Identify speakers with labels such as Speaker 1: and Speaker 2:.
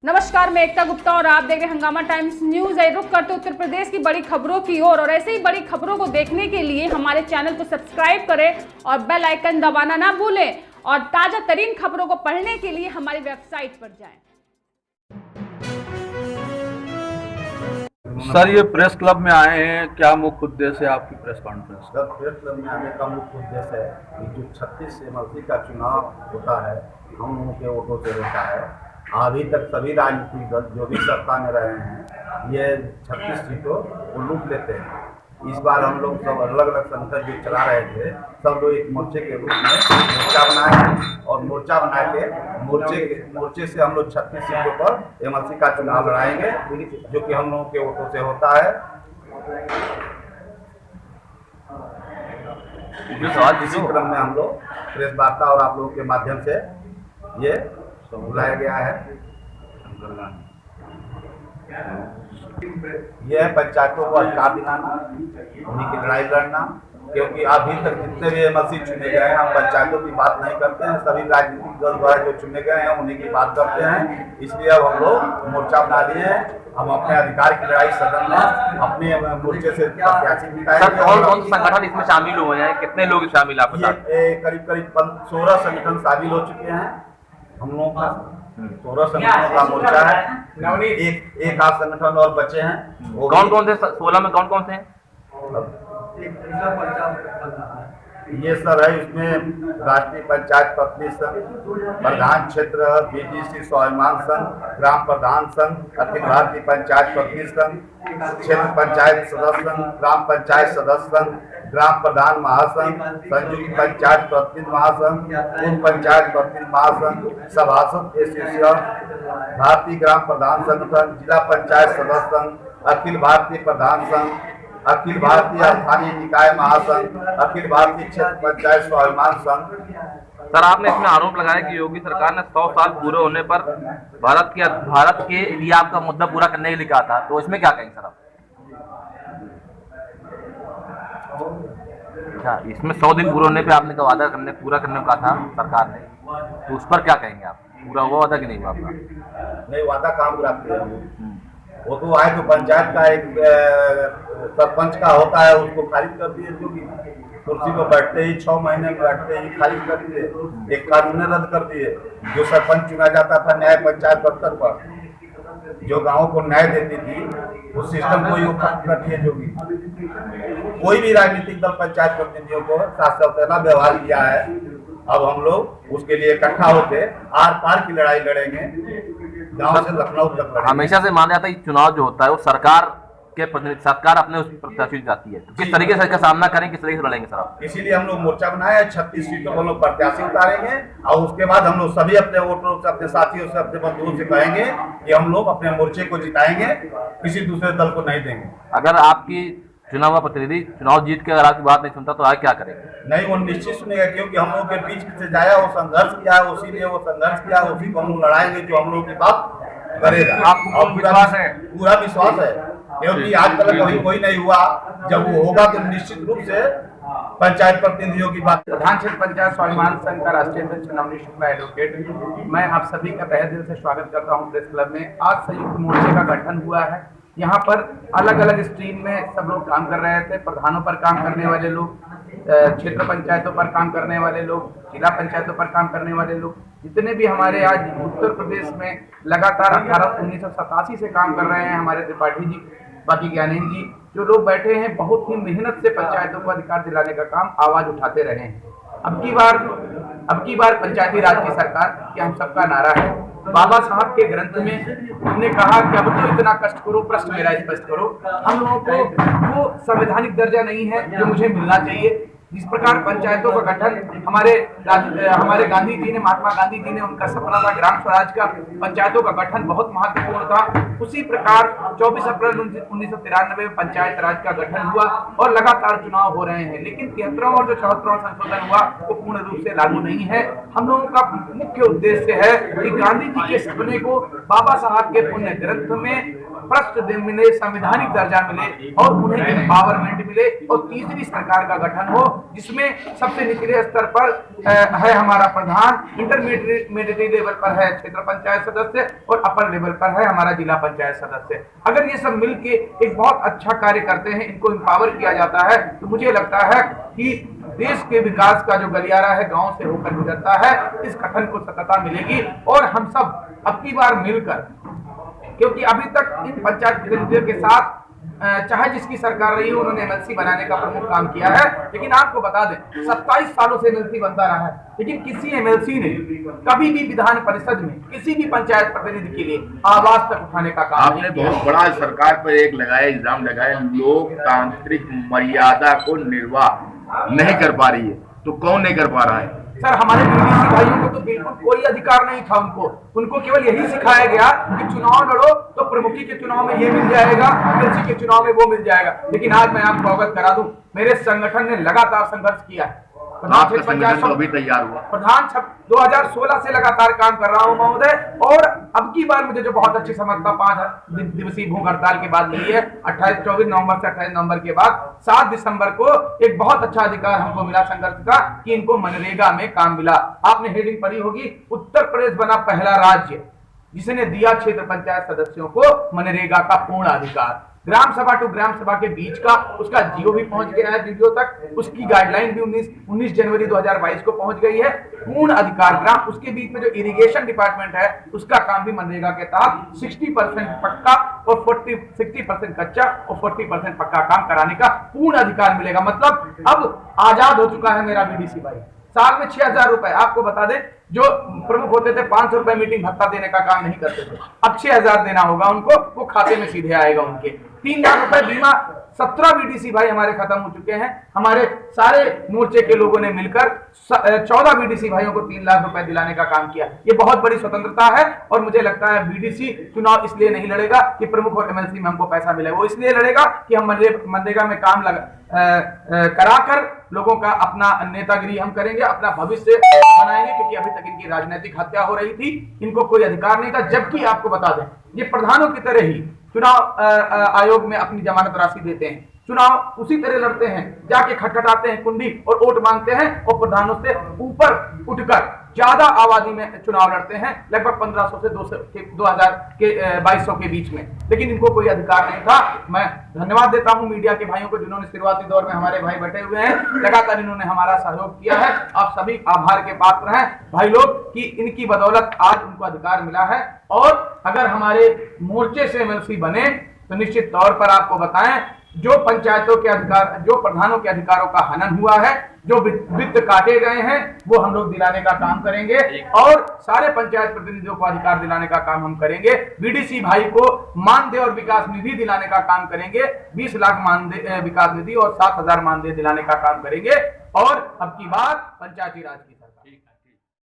Speaker 1: नमस्कार, मैं एकता गुप्ता और आप देख रहे हैं हंगामा टाइम्स न्यूज। रुक करते उत्तर प्रदेश की बड़ी खबरों की ओर और ऐसे ही बड़ी खबरों को देखने के लिए हमारे चैनल को सब्सक्राइब करें और बेल आइकन दबाना ना भूलें और ताजा तरीन खबरों को पढ़ने के लिए हमारी वेबसाइट पर जाएं।
Speaker 2: सर, ये प्रेस क्लब में आए हैं, क्या मुख्य उद्देश्य है आपकी प्रेस कॉन्फ्रेंस का?
Speaker 3: प्रेस क्लब में आने का मुख्य उद्देश्य है कि जो 36 एमएलसी का चुनाव होता है, हम लोगों के वोटों से होता है। अभी तक सभी राजनीतिक दल जो भी सत्ता में रहे हैं, ये 36 सीटों को लूट लेते हैं। इस बार हम लोग सब अलग अलग संगठन जो चला रहे थे, सब लोग एक मोर्चे के रूप में मोर्चा बनाए हैं और मोर्चा बना के मोर्चे से हम लोग 36 सीटों पर एमएलसी का चुनाव लड़ाएंगे, जो कि हम लोगों के वोटों से होता है। इसी क्रम में हम लोग प्रेस वार्ता और आप लोगों के माध्यम से ये बुलाया गया है। यह है पंचायतों को अधिकार दिलाना, उन्हीं की लड़ाई लड़ना, क्योंकि अभी तक जितने भी एमएलसी चुने गए हैं, हम पंचायतों की बात नहीं करते हैं। सभी राजनीतिक दल द्वारा जो चुने गए हैं उन्हीं की बात करते हैं। इसलिए अब हम लोग मोर्चा बना दिए हैं। हम अपने अधिकार की लड़ाई सदन में अपने मोर्चे से प्रत्याशी जिताएंगे।
Speaker 4: कौन कौन से संगठन इसमें शामिल हुए हैं, कितने लोग शामिल आप बता?
Speaker 3: करीब 16 संगठन शामिल हो चुके हैं। हम लोगों का 16 संगठनों का मोर्चा है। एक आध संगठन और बचे हैं।
Speaker 4: कौन कौन से 16 में कौन कौन से हैं?
Speaker 3: ये सर है, इसमें राष्ट्रीय पंचायत प्रतिनिधि संघ, प्रधान क्षेत्र बीडीसी स्वाभिमान संघ, ग्राम प्रधान संघ, अखिल भारतीय पंचायत प्रतिनिधि संघ, क्षेत्र पंचायत सदस्य संघ, ग्राम पंचायत सदस्य संघ, ग्राम प्रधान महासंघ, संयुक्त पंचायत प्रतिनिधि महासंघ, पूर्व पंचायत प्रतिनिधि महासंघ, सभासद एसोसिएशन, भारतीय ग्राम प्रधान संगठन, जिला पंचायत सदस्य संघ, अखिल भारतीय प्रधान संघ, अखिल भारतीय स्थानीय निकाय महासंघ, अखिल भारतीय क्षेत्र पंचायत स्वाभिमान संघ।
Speaker 4: सर, आपने इसमें आरोप लगाया कि योगी सरकार ने 100 साल पूरे होने पर भारत के लिए आपका मुद्दा पूरा करने के लिए कहा था, तो इसमें क्या कहेंगे सर आप? अच्छा, इसमें 100 दिन पूरे होने पे आपने का वादा पूरा करने को कहा था सरकार ने, तो उस पर क्या कहेंगे आप? पूरा हुआ वादा कि नहीं हुआ आपका?
Speaker 3: नहीं, वादा कहाँ पूरा किया? वो तो आए तो पंचायत का एक सरपंच का होता है, उसको खारिज कर दिए। जो कुर्सी पर बैठते ही 6 महीने में बैठते ही खारिज कर दिए। एक कानून रद्द कर दिए। जो सरपंच चुना जाता था न्याय पंचायत स्तर पर, जो गाँव को न्याय देती थी, उस सिस्टम को ही खत्म कर दिए। जो भी कोई भी राजनीतिक दल पंचायत प्रतिनिधियों को साथ व्यवहार किया है। अब हम लोग उसके लिए इकट्ठा होकर आर पार की लड़ाई लड़ेंगे, गांव से लखनऊ तक लड़ेंगे।
Speaker 4: हमेशा से माना जाता है चुनाव जो होता है वो सरकार अपने उस प्रत्याशी जाती है, तो किस तरीके से इसका सामना करें, किस तरीके से लड़ेंगे सर आप?
Speaker 3: इसीलिए हम लोग मोर्चा बनाया है। 36 सीटों पर हम लोग प्रत्याशी उतारेंगे और उसके बाद हम लोग सभी अपने वोटरों से, अपने साथियों से, अपने बंधुओं से कहेंगे कि हम लोग अपने मोर्चे को जिताएंगे, किसी दूसरे दल को नहीं देंगे।
Speaker 4: अगर आपकी चुनाव प्रतिनिधि चुनाव जीत के अगर आपकी बात नहीं सुनता तो आगे क्या करेंगे?
Speaker 3: नहीं, वो निश्चित सुनेगा, क्योंकि हम लोग के बीच से जाया, वो संघर्ष किया है, उसी लिए वो संघर्ष किया, उसी को हम लोग लड़ाएंगे जो हम लोग की बात करेगा।
Speaker 4: आपको विश्वास है?
Speaker 3: पूरा विश्वास है, क्योंकि आज तक कभी कोई नहीं हुआ। जब वो होगा तो निश्चित रूप से पंचायत प्रतिनिधियों की बात।
Speaker 5: प्रधान क्षेत्र पंचायत स्वाभिमान संघ का राष्ट्रीय अध्यक्ष नवनीत शुक्ला एडवोकेट, मैं आप सभी का तहे दिल से स्वागत करता हूं प्रेस क्लब में। आज संयुक्त मोर्चे का गठन हुआ है। यहाँ पर अलग अलग स्ट्रीम में सब लोग काम कर रहे थे। प्रधानों पर काम करने वाले लोग, क्षेत्र पंचायतों पर काम करने वाले लोग, जिला पंचायतों पर काम करने वाले लोग, जितने भी हमारे आज उत्तर प्रदेश में लगातार 1987 से काम कर रहे हैं, हमारे त्रिपाठी जी, बाकी ज्ञानेंद्र जी, जो लोग बैठे हैं, बहुत ही मेहनत से पंचायतों को अधिकार दिलाने का काम आवाज उठाते रहे हैं। अब की बार पंचायती राज की सरकार, ये हम सबका नारा है। बाबा साहब के ग्रंथ में हमने कहा कि अब तो इतना कष्ट करो, प्रश्न मेरा स्पष्ट करो। हम लोगों को वो संवैधानिक दर्जा नहीं है जो मुझे मिलना चाहिए। जिस प्रकार पंचायतों का गठन हमारे गांधी जी ने, महात्मा गांधी जी ने, उनका सपना था ग्राम स्वराज का, पंचायतों का गठन बहुत महत्वपूर्ण था। उसी प्रकार 24 अप्रैल 1993 में पंचायत राज का गठन हुआ और लगातार चुनाव हो रहे हैं, लेकिन 73वां और जो 74वां संशोधन हुआ वो पूर्ण रूप से लागू नहीं है। हम लोगों का मुख्य उद्देश्य है कि गांधी जी के सपने को बाबा साहब के पुण्य ग्रंथ में प्रश्न मिले, संवैधानिक दर्जा मिले और उन्हें एम्पावरमेंट मिले और तीसरी सरकार का गठन हो जिसमें सबसे निचले स्तर पर है हमारा प्रधान, इंटरमीडिएट लेवल पर है क्षेत्र पंचायत सदस्य और अपर लेवल पर है हमारा जिला पंचायत सदस्य। अगर ये सब मिलके एक बहुत अच्छा कार्य करते हैं, इनको एम्पावर किया जाता है, तो मुझे लगता है कि देश के विकास का जो गलियारा है गांव से होकर गुजरता है, इस गठन को सतता मिलेगी। और हम सब अब की बार मिलकर, क्योंकि अभी तक इन पंचायत प्रतिनिधियों के साथ चाहे जिसकी सरकार रही हो, उन्होंने एमएलसी बनाने का प्रमुख काम किया है। लेकिन आपको बता दें 27 सालों से एमएलसी बनता रहा है, लेकिन किसी एमएलसी ने कभी भी विधान परिषद में किसी भी पंचायत प्रतिनिधि के लिए आवाज तक उठाने का काम
Speaker 6: आपने बहुत बड़ा सरकार पर एक लगाया, इल्जाम लगाया, लोकतांत्रिक मर्यादा को निर्वाह नहीं कर पा रही है। तो कौन नहीं कर पा रहा है?
Speaker 5: सर, हमारे बीडीसी भाइयों को तो बिल्कुल कोई अधिकार नहीं था। उनको केवल यही सिखाया गया कि चुनाव लड़ो तो प्रमुखी के चुनाव में ये मिल जाएगा, एमएलसी के चुनाव में वो मिल जाएगा। लेकिन आज मैं आपको अवगत करा दूं, मेरे संगठन ने लगातार संघर्ष किया है।
Speaker 6: आपका संगठन तो अभी तैयार हुआ।
Speaker 5: प्रधान 2016 से लगातार काम कर रहा हूं महोदय, और अब की बार मुझे जो बहुत अच्छी समझता 5 दिवसीय भूख हड़ताल के बाद मिली है, 24 नवंबर से 28 नवंबर के बाद 7 दिसंबर को एक बहुत अच्छा अधिकार हमको मिला संघर्ष का कि इनको मनरेगा में काम मिला। आपने हेडिंग पढ़ी होगी, उत्तर प्रदेश बना पहला राज्य जिसने दिया क्षेत्र पंचायत सदस्यों को मनरेगा का पूर्ण अधिकार। ग्राम सभा टू ग्राम सभा के बीच का उसका जियो भी पहुंच गया है वीडियो तक, उसकी गाइडलाइन भी 19 जनवरी 2022 को पहुंच गई है। पूर्ण अधिकार ग्राम, उसके बीच में जो इरिगेशन डिपार्टमेंट है उसका काम भी मनरेगा के तहत 60% पक्का और 60% कच्चा और 40% पक्का काम कराने का पूर्ण अधिकार मिलेगा। मतलब अब आजाद हो चुका है मेरा बीडीसी भाई। साल में 6000 रुपए, आपको बता दें जो प्रमुख होते थे 500 रुपए मीटिंग भत्ता देने का काम नहीं करते थे, अब 6000 देना होगा उनको, वो खाते में सीधे आएगा उनके। 3 लाख रुपए बीमा 17 बीडीसी भाई हमारे खत्म हो चुके हैं। हमारे सारे मोर्चे के लोगों ने मिलकर 14 बीडीसी भाइयों को 3 लाख रुपए दिलाने का काम किया। ये बहुत बड़ी स्वतंत्रता है और मुझे लगता है बीडीसी चुनाव इसलिए नहीं लड़ेगा कि प्रमुख और एमएलसी में हमको पैसा मिले, वो इसलिए लड़ेगा कि हम मनरेगा में काम कराकर लोगों का अपना नेतागिरी हम करेंगे, अपना भविष्य बनाएंगे। क्योंकि अभी तक इनकी राजनीतिक हत्या हो रही थी, इनको कोई अधिकार नहीं था। जबकि आपको बता दें ये प्रधानों की तरह ही चुनाव आयोग में अपनी जमानत राशि देते हैं, चुनाव उसी तरह लड़ते हैं, जाके खटखटाते हैं कुंडी और वोट मांगते हैं और प्रधानों से ऊपर उठकर ज्यादा आबादी में चुनाव लड़ते हैं, लगभग 1500 से 2000 के 2200 के बीच में। लेकिन इनको कोई अधिकार नहीं था। मैं धन्यवाद देता हूं मीडिया के भाइयों को जिन्होंने शुरुआती दौर में, हमारे भाई बैठे हुए हैं, लगातार इन्होंने हमारा सहयोग किया है। आप सभी आभार के पात्र हैं भाई लोग कि इनकी बदौलत आज उनको अधिकार मिला है। और अगर हमारे मोर्चे से एमएलसी बने तो निश्चित तौर पर आपको बताएं, जो पंचायतों के अधिकार, जो प्रधानों के अधिकारों का हनन हुआ है, जो वित्त काटे गए हैं, वो हम लोग दिलाने का काम करेंगे और सारे पंचायत प्रतिनिधियों को अधिकार दिलाने का काम हम करेंगे। बीडीसी भाई को मानदेय और विकास निधि दिलाने का काम करेंगे, 20 लाख मानदेय विकास निधि और 7000 मानदेय दिलाने का काम करेंगे। और अब की बात पंचायती राज की